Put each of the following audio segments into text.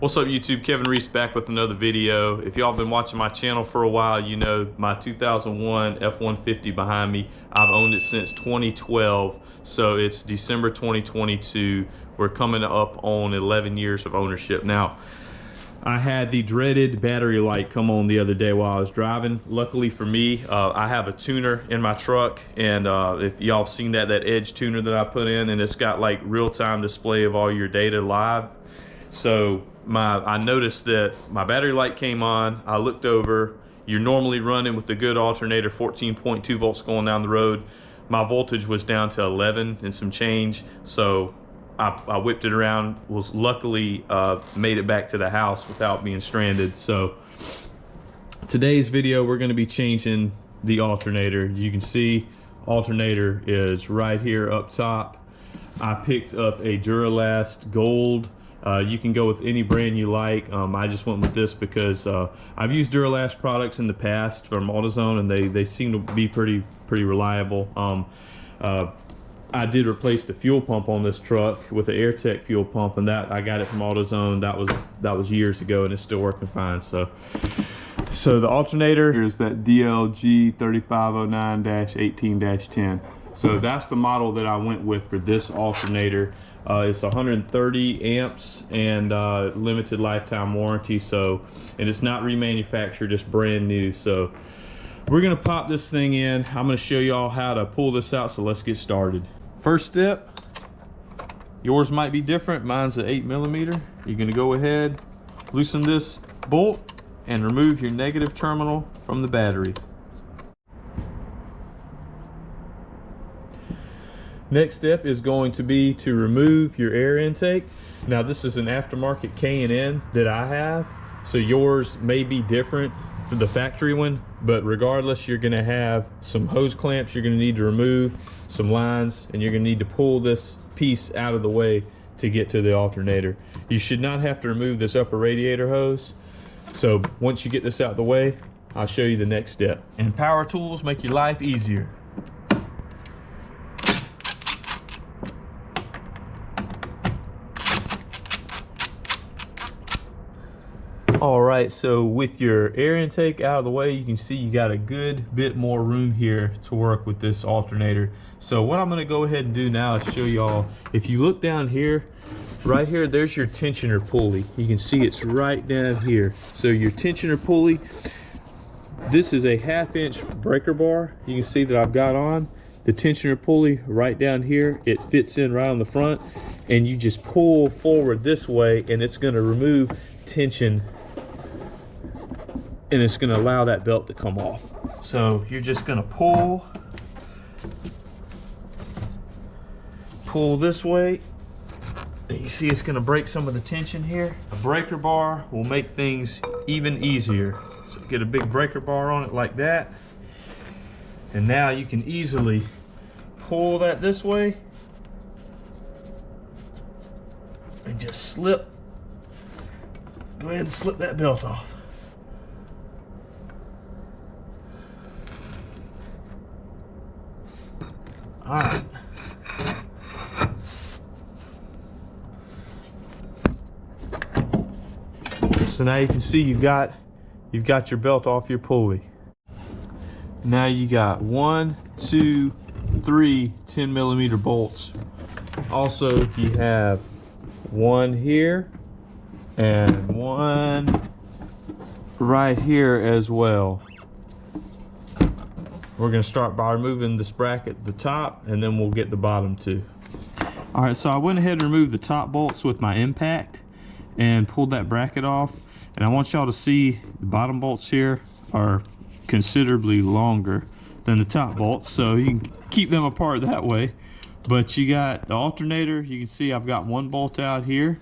What's up YouTube, Kevin Reese back with another video. If y'all been watching my channel for a while, you know my 2001 F-150 behind me. I've owned it since 2012, so it's December 2022. We're coming up on 11 years of ownership. Now, I had the dreaded battery light come on the other day while I was driving. Luckily for me, I have a tuner in my truck, and if y'all seen that Edge tuner that I put in, and it's got like real-time display of all your data live. So I noticed that my battery light came on. I looked over. You're normally running with the good alternator 14.2 volts going down the road. My voltage was down to 11 and some change, so I whipped it around, was luckily made it back to the house without being stranded. So today's video, we're going to be changing the alternator. You can see alternator is right here up top. I picked up a Duralast Gold. You can go with any brand you like. I just went with this because I've used Duralast products in the past from AutoZone, and they seem to be pretty reliable. I did replace the fuel pump on this truck with an AirTech fuel pump, and that I got it from AutoZone. That was years ago, and it's still working fine. So the alternator, here's that DLG 3509-18-10. So that's the model that I went with for this alternator. It's 130 amps and limited lifetime warranty. So, and it's not remanufactured, it's brand new. So we're gonna pop this thing in. I'm gonna show y'all how to pull this out. So let's get started. First step, yours might be different. Mine's an 8mm. You're gonna go ahead, loosen this bolt, and remove your negative terminal from the battery. Next step is going to be to remove your air intake. Now this is an aftermarket K&N that I have, so yours may be different for the factory one, but regardless, you're gonna have some hose clamps you're gonna need to remove, some lines, and you're gonna need to pull this piece out of the way to get to the alternator. You should not have to remove this upper radiator hose. So once you get this out of the way, I'll show you the next step. And power tools make your life easier. All right, so with your air intake out of the way, you can see you got a good bit more room here to work with this alternator. So what I'm gonna go ahead and do now is show y'all, if you look down here, right here, there's your tensioner pulley. You can see it's right down here. So your tensioner pulley, this is a 1/2-inch breaker bar. You can see that I've got on the tensioner pulley right down here. It fits in right on the front, and you just pull forward this way, and it's gonna remove tension, and it's gonna allow that belt to come off. So you're just gonna pull this way. You see it's gonna break some of the tension here. A breaker bar will make things even easier. So get a big breaker bar on it like that. And now you can easily pull that this way and just go ahead and slip that belt off. All right. So now you can see you've got your belt off your pulley. Now you got 1, 2, 3 10mm bolts. Also, you have one here and one right here as well. We're gonna start by removing this bracket at the top, and then we'll get the bottom too. All right, so I went ahead and removed the top bolts with my impact and pulled that bracket off. And I want y'all to see the bottom bolts here are considerably longer than the top bolts, so you can keep them apart that way. But you got the alternator, you can see I've got one bolt out here.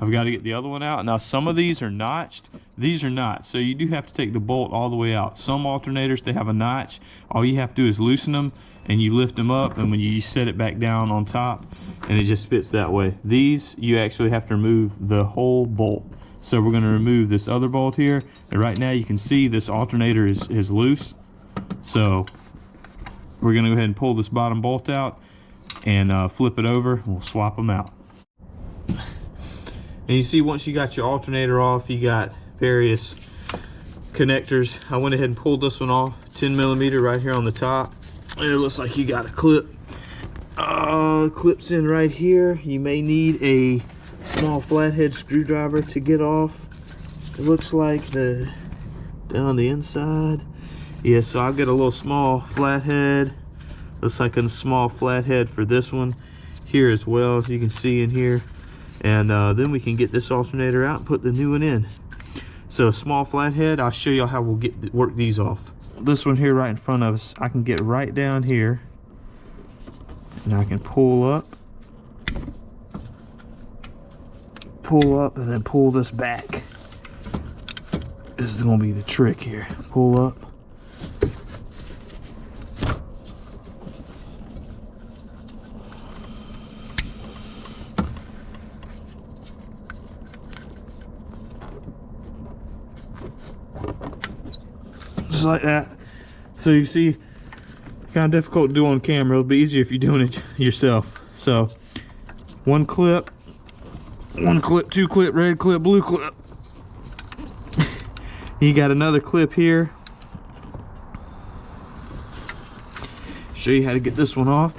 I've got to get the other one out. Now some of these are notched, these are not, so you do have to take the bolt all the way out. Some alternators, they have a notch. All you have to do is loosen them, and you lift them up, and when you set it back down on top, and it just fits that way. These, you actually have to remove the whole bolt. So we're going to remove this other bolt here, and right now you can see this alternator is loose. So we're going to go ahead and pull this bottom bolt out and flip it over, and we'll swap them out. And you see, once you got your alternator off, you got various connectors. I went ahead and pulled this one off, 10mm right here on the top. And it looks like you got a clip. Clips in right here. You may need a small flathead screwdriver to get off. It looks like down on the inside. Yeah, so I'll get a little small flathead. Looks like a small flathead for this one here as well, as you can see in here. And then we can get this alternator out and put the new one in. So small flathead, I'll show y'all how we'll work these off. This one here right in front of us, I can get right down here and I can pull up, and then pull this back. This is gonna be the trick here. Pull up. Just like that. So you see, kind of difficult to do on camera. It'll be easier if you're doing it yourself. So one clip, two clip, red clip, blue clip. You got another clip here. Show you how to get this one off.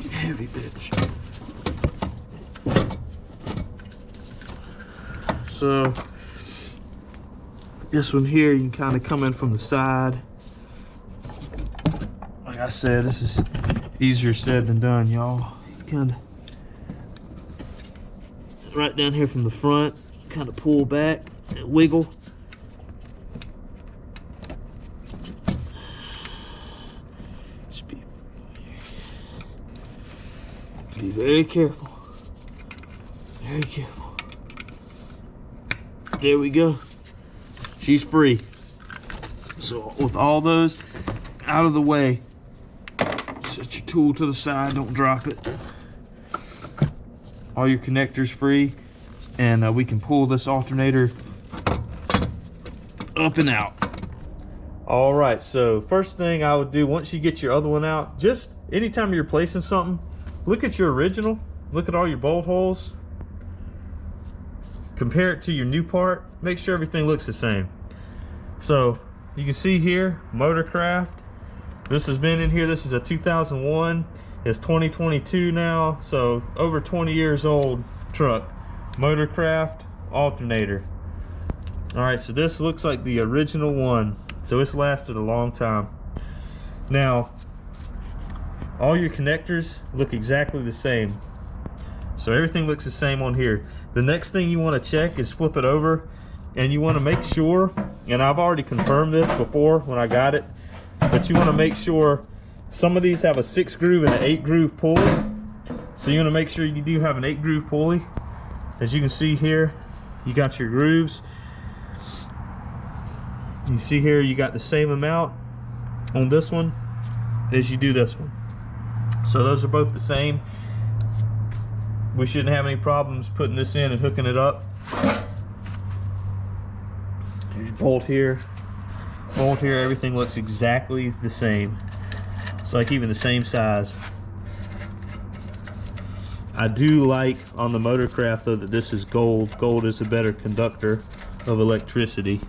You heavy bitch. So this one here, you can kind of come in from the side. Like I said, this is easier said than done, y'all. You kind of right down here from the front, kind of pull back and wiggle. Just be very careful. Very careful. There we go. She's free. So with all those out of the way, set your tool to the side, don't drop it. All your connectors free, and we can pull this alternator up and out. All right, so first thing I would do once you get your other one out, just anytime you're replacing something, look at your original, look at all your bolt holes, compare it to your new part, make sure everything looks the same. So you can see here, Motorcraft, this has been in here, this is a 2001, it's 2022 now, so over 20 years old truck. Motorcraft alternator. All right, so this looks like the original one, so it's lasted a long time. Now all your connectors look exactly the same, so everything looks the same on here. The next thing you want to check is flip it over, and you want to make sure, and I've already confirmed this before when I got it, but you want to make sure some of these have a 6 groove and an 8 groove pulley. So you want to make sure you do have an 8 groove pulley. As you can see here, you got your grooves. You see here, you got the same amount on this one as you do this one. So those are both the same. We shouldn't have any problems putting this in and hooking it up. Here's your bolt here, everything looks exactly the same. It's like even the same size. I do like on the Motorcraft though that this is gold. Gold is a better conductor of electricity.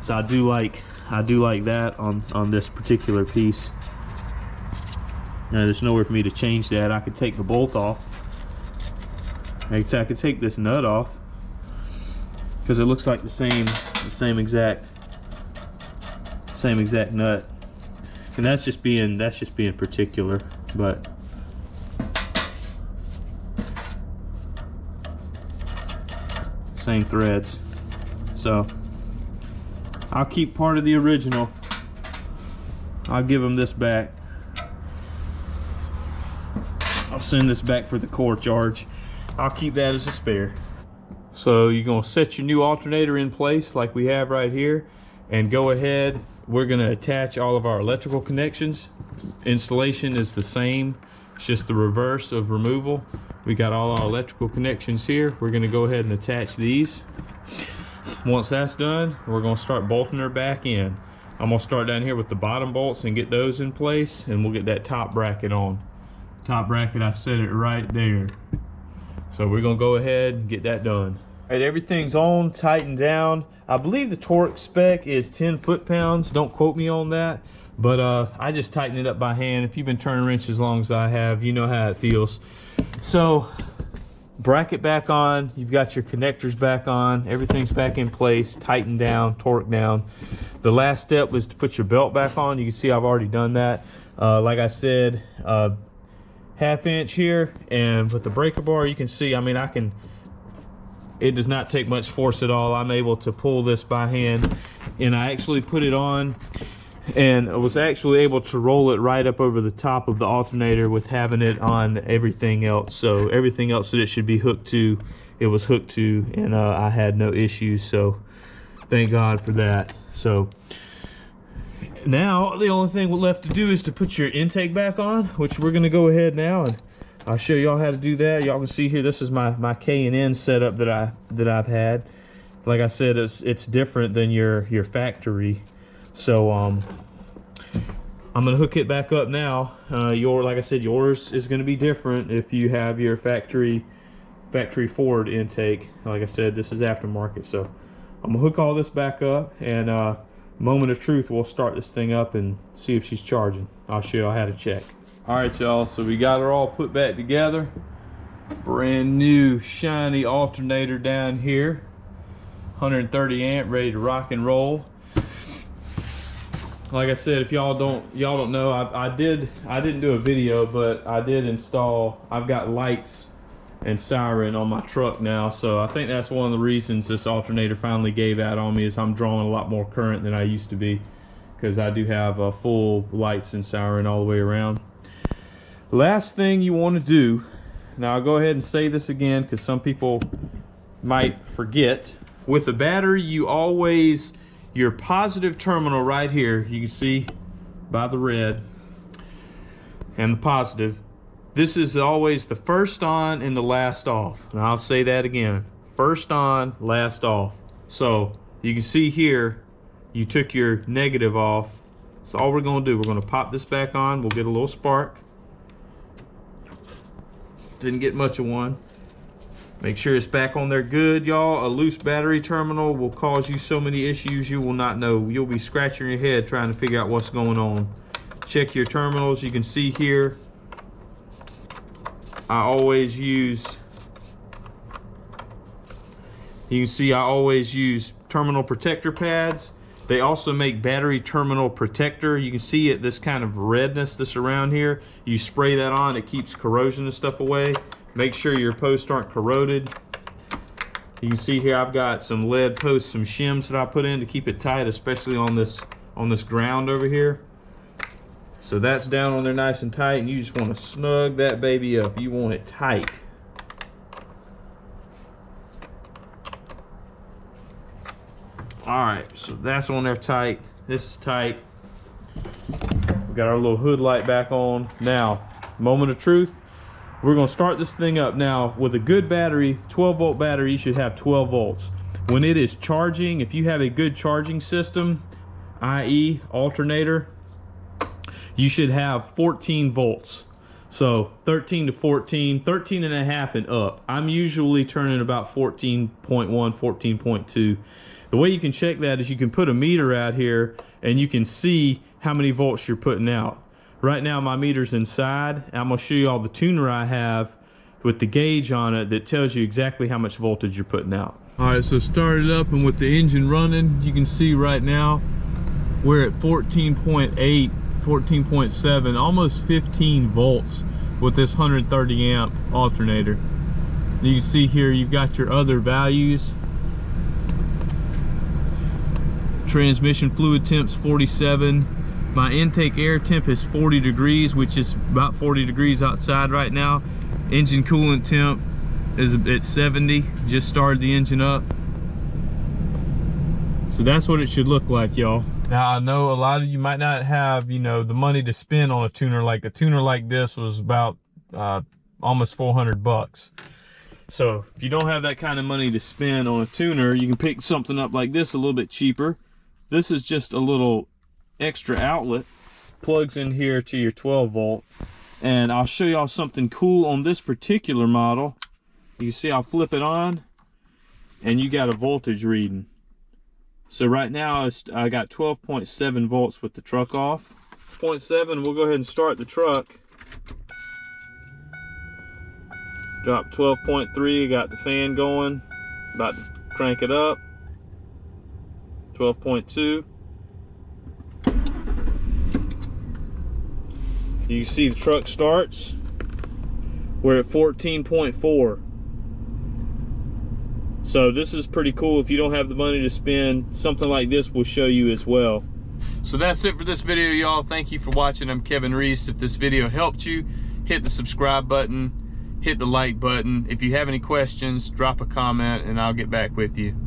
So I do like that on this particular piece. Now there's nowhere for me to change that. I could take the bolt off. I could take this nut off because it looks like the same exact nut. And that's just being particular, but same threads. So I'll keep part of the original. I'll give them this back. I'll send this back for the core charge. I'll keep that as a spare. So you're gonna set your new alternator in place like we have right here, and go ahead. We're gonna attach all of our electrical connections. Installation is the same, it's just the reverse of removal. We got all our electrical connections here. We're gonna go ahead and attach these. Once that's done, we're gonna start bolting her back in. I'm gonna start down here with the bottom bolts and get those in place, and we'll get that top bracket on. Top bracket, I set it right there. So we're gonna go ahead and get that done. All right, everything's on, tightened down. I believe the torque spec is 10 foot-pounds. Don't quote me on that, but I just tighten it up by hand. If you've been turning wrenches as long as I have, you know how it feels. So bracket back on, you've got your connectors back on, everything's back in place, tightened down, torque down. The last step was to put your belt back on. You can see I've already done that. Like I said, 1/2 inch here, and with the breaker bar, you can see, I mean, it does not take much force at all. I'm able to pull this by hand, and I actually put it on, and I was actually able to roll it right up over the top of the alternator with having it on everything else. So everything else that it should be hooked to, it was hooked to, and I had no issues, so thank God for that. So now the only thing we're left to do is to put your intake back on, which we're gonna go ahead now, and I'll show y'all how to do that. Y'all can see here, this is my K&N setup that I've had. Like I said, it's different than your factory. So I'm gonna hook it back up now. Like I said, yours is gonna be different if you have your factory forward intake. Like I said, this is aftermarket. So I'm gonna hook all this back up, and moment of truth, we'll start this thing up and see if she's charging. I'll show y'all how to check. All right, y'all, so we got her all put back together. Brand new shiny alternator down here, 130 amp, ready to rock and roll. Like I said, if y'all don't know, I didn't do a video, but I did install, I've got lights and siren on my truck now, so I think that's one of the reasons this alternator finally gave out on me, is I'm drawing a lot more current than I used to be, because I do have full lights and siren all the way around. Last thing you want to do, now I'll go ahead and say this again because some people might forget. With the battery, you always, your positive terminal right here, you can see by the red and the positive, this is always the first on and the last off. And I'll say that again, first on, last off. So you can see here, you took your negative off. So all we're gonna do, we're gonna pop this back on, we'll get a little spark. Didn't get much of one. Make sure it's back on there good, y'all. A loose battery terminal will cause you so many issues you will not know. You'll be scratching your head trying to figure out what's going on. Check your terminals. You can see here, I always use terminal protector pads. They also make battery terminal protector. You can see it, this kind of redness that's around here. You spray that on, it keeps corrosion and stuff away. Make sure your posts aren't corroded. You can see here I've got some lead posts, some shims that I put in to keep it tight, especially on this ground over here. So that's down on there nice and tight, and you just want to snug that baby up. You want it tight. All right, so that's on there tight. This is tight. We got our little hood light back on. Now, moment of truth. We're gonna start this thing up. Now, with a good battery, 12-volt battery, you should have 12 volts. When it is charging, if you have a good charging system, i.e. alternator, you should have 14 volts. So 13 to 14, 13 and a half and up. I'm usually turning about 14.1, 14.2. The way you can check that is you can put a meter out here and you can see how many volts you're putting out. Right now my meter's inside. I'm gonna show you all the tuner I have with the gauge on it that tells you exactly how much voltage you're putting out. All right, so start it up, and with the engine running, you can see right now we're at 14.8, 14.7, almost 15 volts with this 130 amp alternator. You can see here you've got your other values. Transmission fluid temp's 47. My intake air temp is 40 degrees, which is about 40 degrees outside right now. Engine coolant temp is at 70. Just started the engine up. So that's what it should look like, y'all. Now I know a lot of you might not have, you know, the money to spend on a tuner like this was about almost 400 bucks. So if you don't have that kind of money to spend on a tuner, you can pick something up like this a little bit cheaper. This is just a little extra outlet, plugs in here to your 12 volt. And I'll show y'all something cool on this particular model. You see I'll flip it on and you got a voltage reading. So right now I got 12.7 volts with the truck off. 0.7, we'll go ahead and start the truck. Drop 12.3, got the fan going. About to crank it up. 12.2. You see the truck starts. We're at 14.4. So this is pretty cool. If you don't have the money to spend, something like this will show you as well. So that's it for this video, y'all. Thank you for watching. I'm Kevin Reese. If this video helped you, hit the subscribe button, hit the like button. If you have any questions, drop a comment and I'll get back with you.